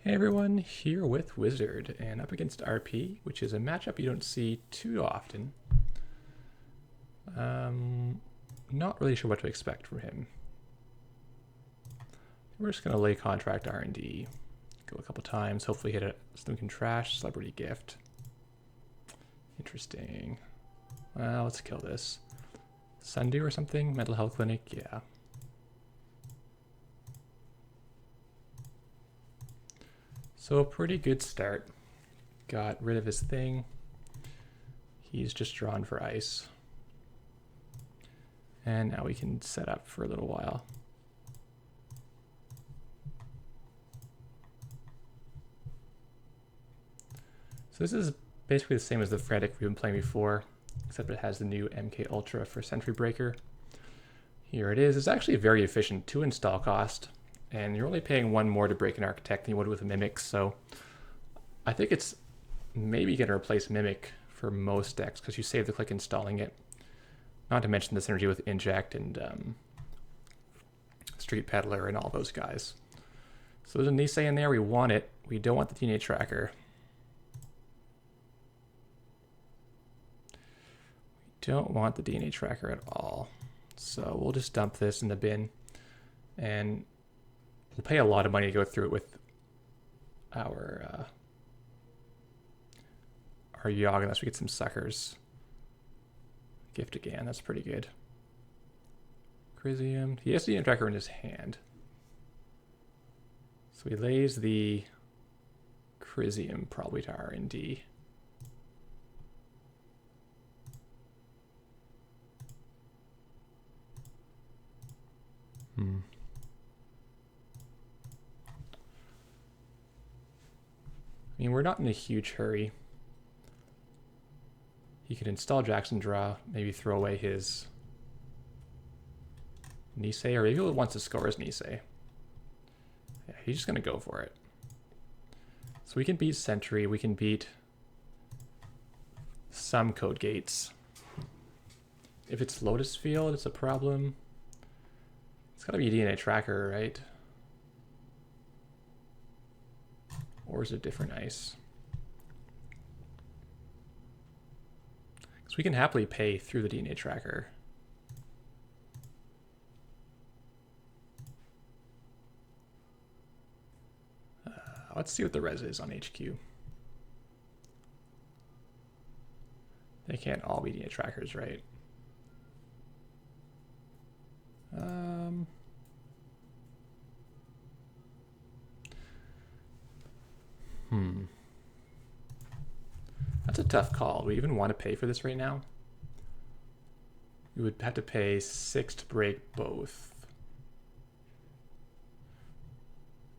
Hey everyone, here with Wizard and up against RP, which is a matchup you don't see too often. Not really sure what to expect from him. We're just going to lay contract R&D, go a couple times, hopefully hit a Slim Trash, Celebrity Gift. Interesting. Well, let's kill this. Sundew or something? Mental Health Clinic? Yeah. So a pretty good start. Got rid of his thing. He's just drawn for ice. And now we can set up for a little while. So this is basically the same as the Frantic we've been playing before, except it has the new MK Ultra for Sentry Breaker. Here it is. It's actually very efficient, 2 install cost, and you're only paying 1 more to break an Architect than you would with a Mimic, so I think it's maybe going to replace Mimic for most decks because you save the click installing it. Not to mention the synergy with Inject and Street Peddler and all those guys. So there's a Nisei in there. We want it. We don't want the DNA Tracker. We don't want the DNA Tracker at all. So we'll just dump this in the bin. And we'll pay a lot of money to go through it with our Yogg unless we get some suckers. Gift again, that's pretty good. Crisium. He has the DNA Tracker in his hand. So he lays the Crisium probably to R&D. I mean, we're not in a huge hurry. He could install Jackson Draw, maybe throw away his Nisei, or maybe he wants to score his Nisei. Yeah, he's just going to go for it. So we can beat Sentry, we can beat some code gates. If it's Lotus Field, it's a problem. It's got to be a DNA Tracker, right? Or is it different ice? So we can happily pay through the DNA Tracker. Let's see what the res is on HQ. They can't all be DNA Trackers, right? That's a tough call. Do we even want to pay for this right now? We would have to pay 6 to break both.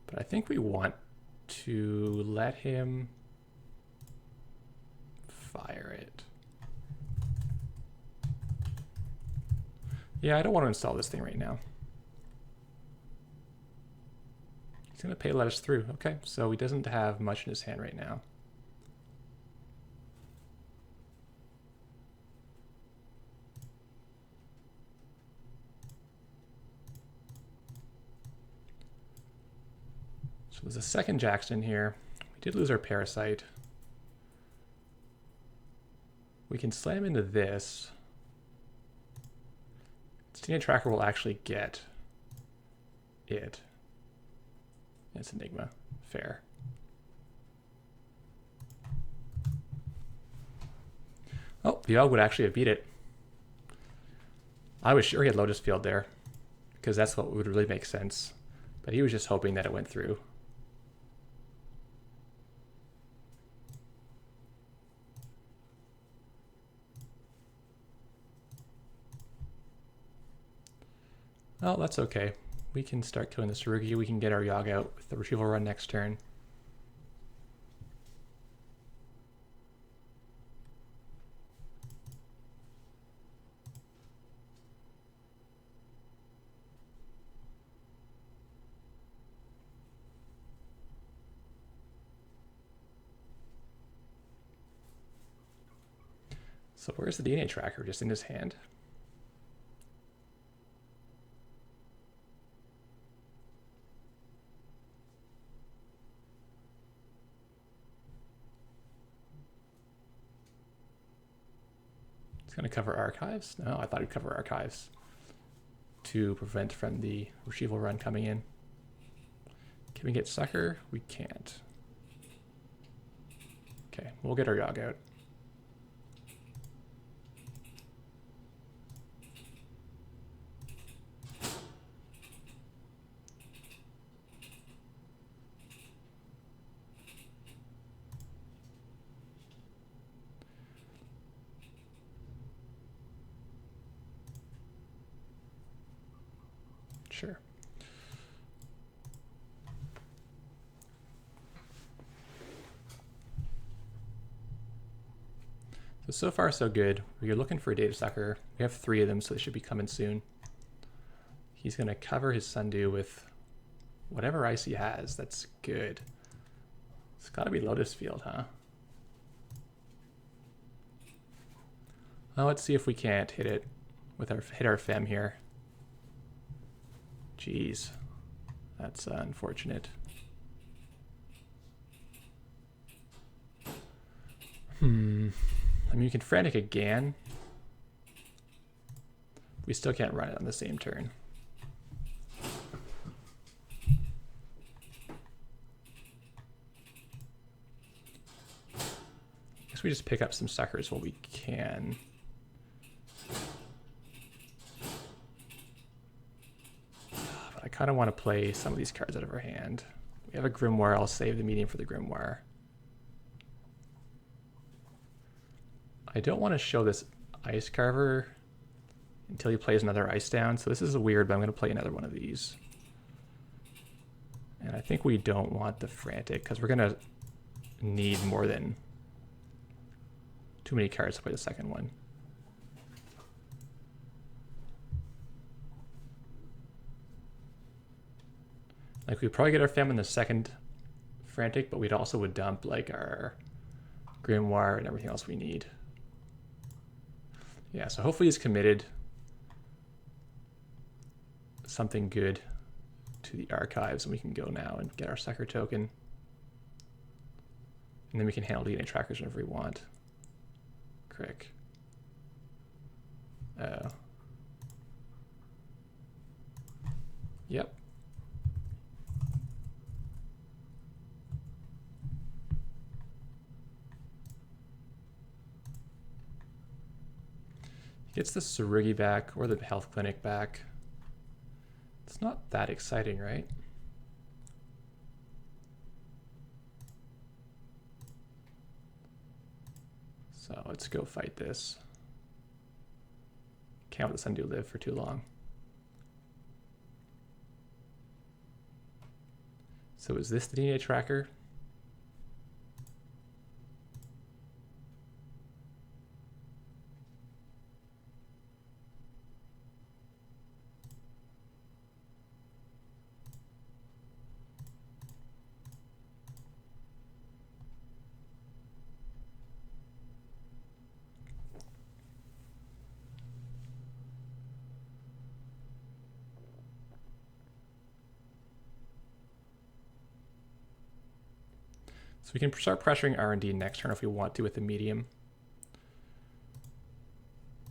But I think we want to let him fire it. Yeah, I don't want to install this thing right now. He's going to pay let us through. Okay, so he doesn't have much in his hand right now. So there's a second Jackson here. We did lose our Parasite. We can slam into this. DNA Tracker will actually get it. It's Enigma. Fair. Oh, Yogg would actually have beat it. I was sure he had Lotus Field there, because that's what would really make sense. But he was just hoping that it went through. Oh, that's okay. We can start killing the Shmeguy. We can get our Yogg out with the retrieval run next turn. So where's the DNA Tracker? Just in his hand? It's going to cover archives? No, I thought it'd cover archives to prevent from the retrieval run coming in. Can we get sucker? We can't. Okay, we'll get our dog out. Sure. So far so good. We're looking for a data sucker. We have 3 of them, so they should be coming soon. He's going to cover his sundew with whatever ice he has. That's good. It's got to be Lotus Field, huh? Well, let's see if we can't hit it with our fem here. Jeez, that's unfortunate. I mean, you can Frantic again. We still can't run it on the same turn. Guess we just pick up some suckers while we can. But I kind of want to play some of these cards out of our hand. We have a Grimoire. I'll save the medium for the Grimoire. I don't want to show this Ice Carver until he plays another Ice down. So this is weird, but I'm going to play another one of these. And I think we don't want the Frantic because we're going to need more than too many cards to play the second one. Like, we'd probably get our Fem in the second Frantic, but we'd also would dump like our Grimoire and everything else we need. Yeah, so hopefully he's committed something good to the archives and we can go now and get our sucker token. And then we can handle DNA trackers whenever we want. Crick. Yep. He gets the Shmeguy back or the health clinic back. It's not that exciting, right? So let's go fight this. Can't let the Sundew live for too long. So is this the DNA tracker? So we can start pressuring R&D next turn if we want to with the medium.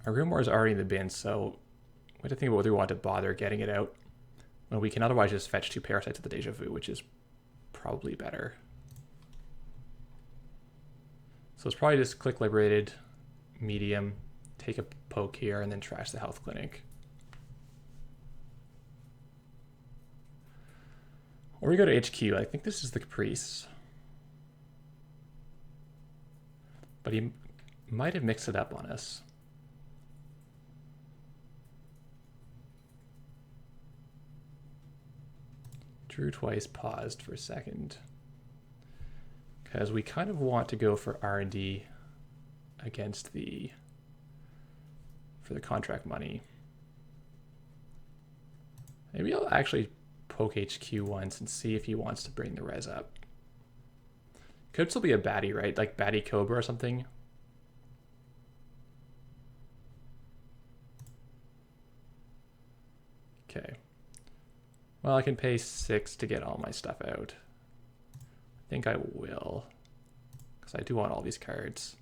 Our Grimoire is already in the bin, so we have to think about whether we want to bother getting it out when we can otherwise just fetch 2 Parasites at the Deja Vu, which is probably better. So it's probably just click Liberated, medium, take a poke here, and then trash the health clinic. Or we go to HQ. I think this is the Caprice. But he might have mixed it up on us. Drew twice, paused for a second. Because we kind of want to go for R&D against for the contract money. Maybe I'll actually poke HQ once and see if he wants to bring the res up. Could still be a baddie, right? Like baddie Cobra or something. Okay. Well, I can pay 6 to get all my stuff out. I think I will. Because I do want all these cards.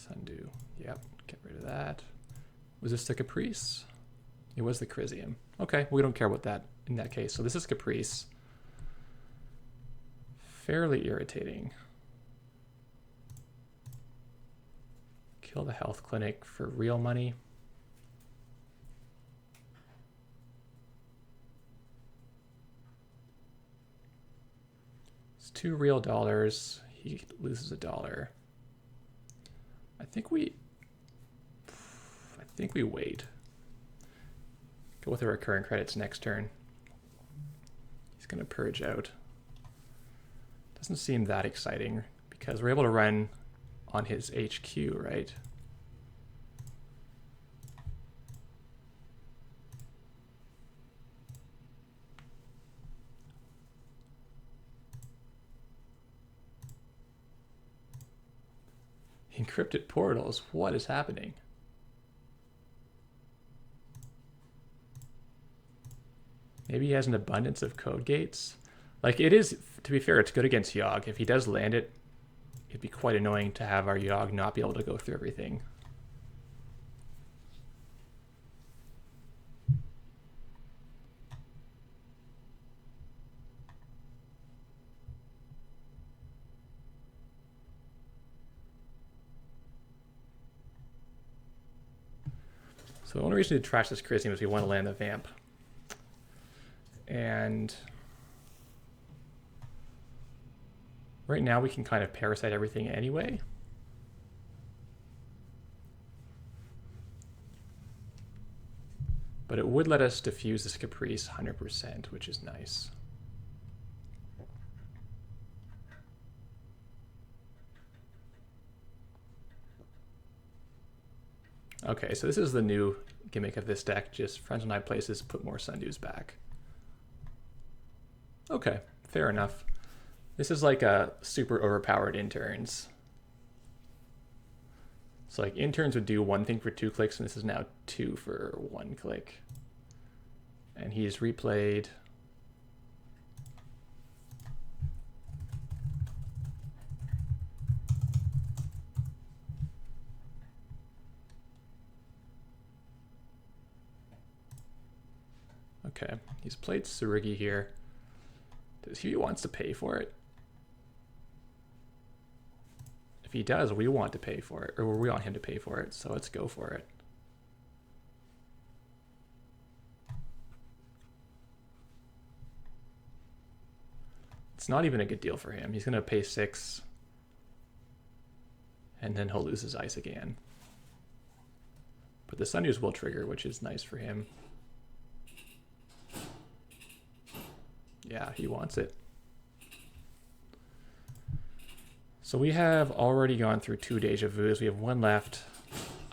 Sundew. Yep, get rid of that. Was this the Caprice? It was the Crisium. Okay, we don't care about that in that case. So this is Caprice. Fairly irritating. Kill the health clinic for real money. It's $2 real. He loses $1. I think we wait. Go with the recurring credits next turn. He's gonna purge out. Doesn't seem that exciting because we're able to run on his HQ, right? Encrypted portals, what is happening? Maybe he has an abundance of code gates. Like, it is, to be fair, it's good against Yogg. If he does land it, it'd be quite annoying to have our Yogg not be able to go through everything. So the only reason to trash this Crisium is we want to land the Vamp. And right now we can kind of parasite everything anyway. But it would let us diffuse this Caprice 100%, which is nice. Okay, so this is the new gimmick of this deck, just friends and I places, put more Sundews back. Okay, fair enough. This is like a super overpowered interns. So like interns would do one thing for 2 clicks, and this is now 2 for 1 click. And he's replayed. Okay, he's played Shmeguy here. Does he wants to pay for it? If he does, we want to pay for it, or we want him to pay for it, so let's go for it. It's not even a good deal for him. He's gonna pay 6, and then he'll lose his ice again. But the Sundews will trigger, which is nice for him. Yeah, he wants it. So we have already gone through 2 Deja Vus. We have 1 left.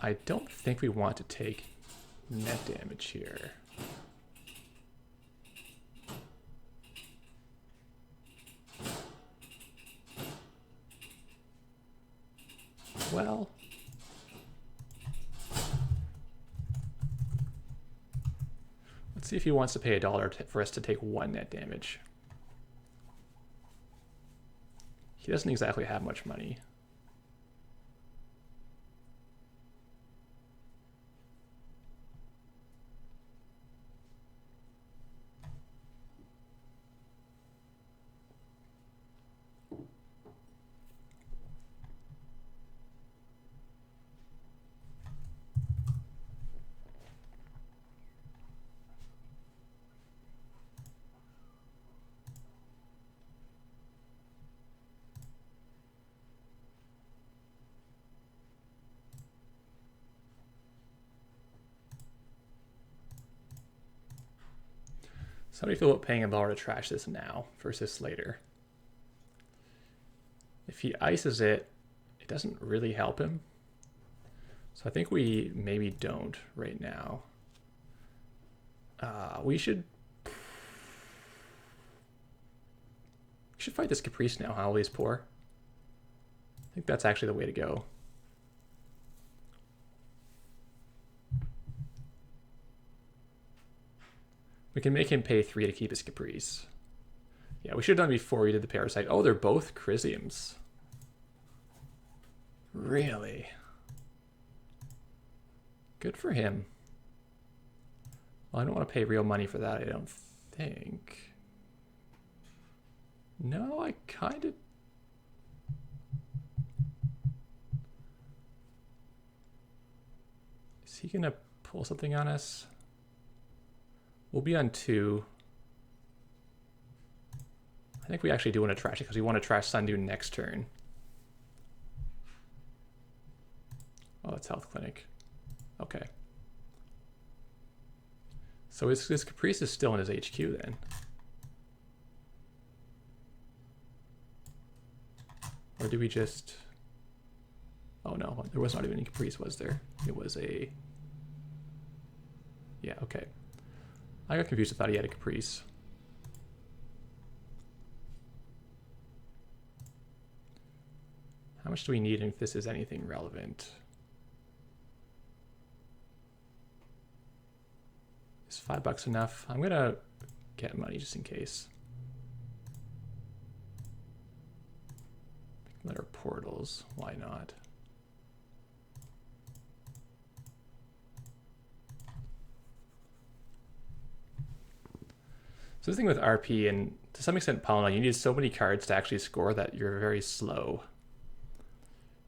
I don't think we want to take net damage here. Well, let's see if he wants to pay $1 for us to take 1 net damage. He doesn't exactly have much money. So how do you feel about paying $1 to trash this now versus later? If he ices it, it doesn't really help him. So I think we maybe don't right now. We should fight this Caprice now, huh? He's poor. I think that's actually the way to go. We can make him pay 3 to keep his Caprice. Yeah, we should have done before we did the Parasite. Oh, they're both Crisiums. Really? Good for him. Well, I don't want to pay real money for that, I don't think. No, I kind of... Is he going to pull something on us? We'll be on 2. I think we actually do want to trash it because we want to trash Sundew next turn. Oh, it's Health Clinic. Okay. So his Caprice is still in his HQ then. Or do we just... Oh no, there was not even any Caprice, was there? It was a... Yeah, okay. I got confused, I thought he had a Caprice. How much do we need if this is anything relevant? Is $5 enough? I'm gonna get money just in case. Letter portals, why not? So the thing with RP and to some extent Paula, you need so many cards to actually score that you're very slow.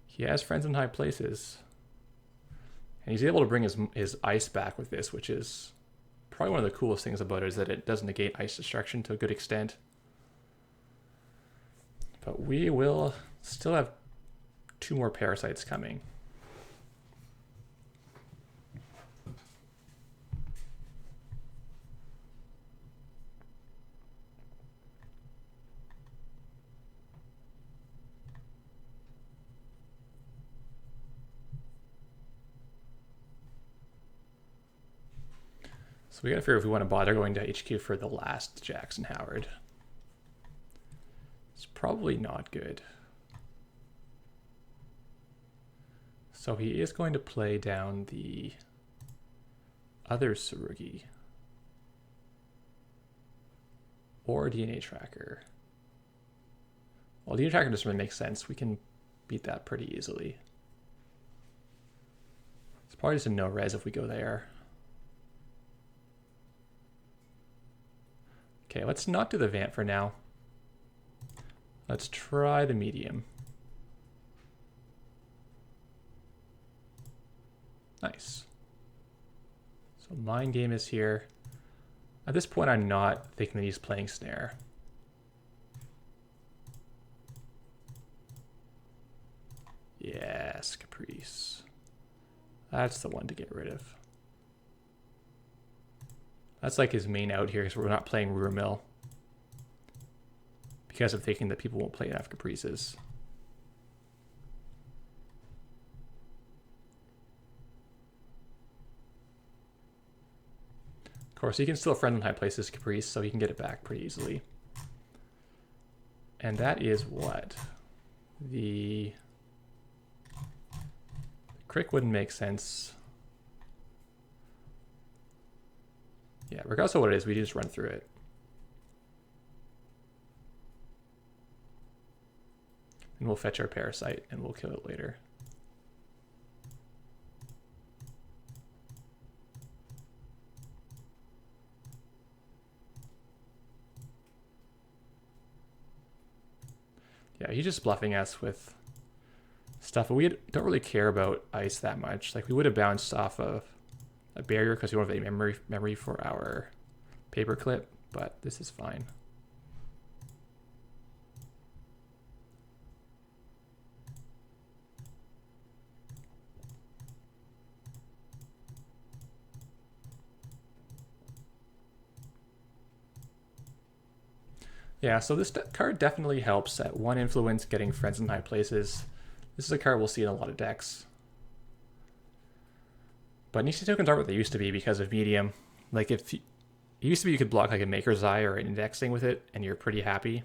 He has friends in high places. And he's able to bring his ice back with this, which is probably one of the coolest things about it, is that it does negate ice destruction to a good extent. But we will still have 2 more parasites coming. So we gotta figure if we want to bother going to HQ for the last Jackson Howard. It's probably not good. So he is going to play down the other Tsurugi. Or DNA Tracker. Well, DNA Tracker doesn't really make sense. We can beat that pretty easily. It's probably just a no res if we go there. Okay, let's not do the Vamp for now. Let's try the medium. Nice. So Mind Game is here. At this point, I'm not thinking that he's playing Snare. Yes, Caprice. That's the one to get rid of. That's like his main out here because we're not playing Rumor Mill. Because I'm thinking that people won't play enough Caprices. Of course, he can still friend in high places Caprice, so he can get it back pretty easily. And that is what? The Crick wouldn't make sense. Yeah, regardless of what it is, we just run through it. And we'll fetch our parasite and we'll kill it later. Yeah, he's just bluffing us with stuff, but we don't really care about ice that much. Like, we would have bounced off of a barrier because we don't have any memory for our paperclip, but this is fine. Yeah, so this card definitely helps at 1 influence, getting friends in high places. This is a card we'll see in a lot of decks. But Nishi tokens aren't what they used to be because of medium. Like, if it used to be you could block like a Maker's Eye or an indexing with it and you're pretty happy.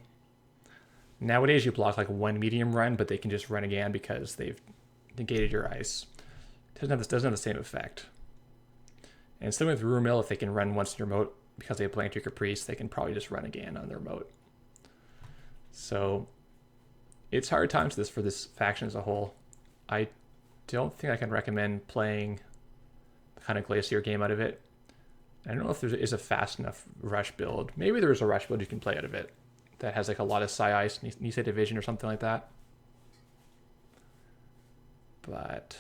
Nowadays you block like 1 medium run, but they can just run again because they've negated your ice. It doesn't have the same effect. And same with Rumor Mill, if they can run once in your remote because they have Blank to Caprice, they can probably just run again on their remote. So it's hard times for this faction as a whole. I don't think I can recommend playing kind of Glacier game out of it. I don't know if there is a fast enough rush build. Maybe there's a rush build you can play out of it that has like a lot of Psy Ice, Nisei Division or something like that. But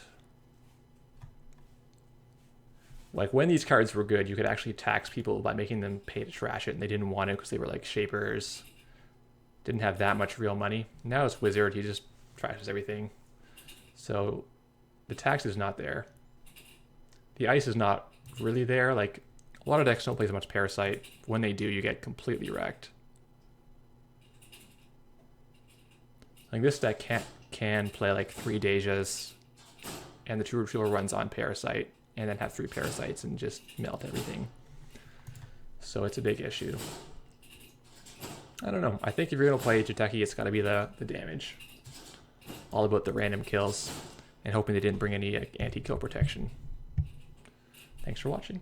like when these cards were good, you could actually tax people by making them pay to trash it, and they didn't want it because they were like shapers, didn't have that much real money. Now it's Wizard, he just trashes everything. So the tax is not there. The ice is not really there. Like a lot of decks don't play as much Parasite. When they do, you get completely wrecked. Like this deck can play like 3 Dejas and the True Retriever runs on Parasite and then have 3 Parasites and just melt everything. So it's a big issue. I don't know. I think if you're going to play Jiteki, it's got to be the damage. All about the random kills and hoping they didn't bring any anti-kill protection. Thanks for watching.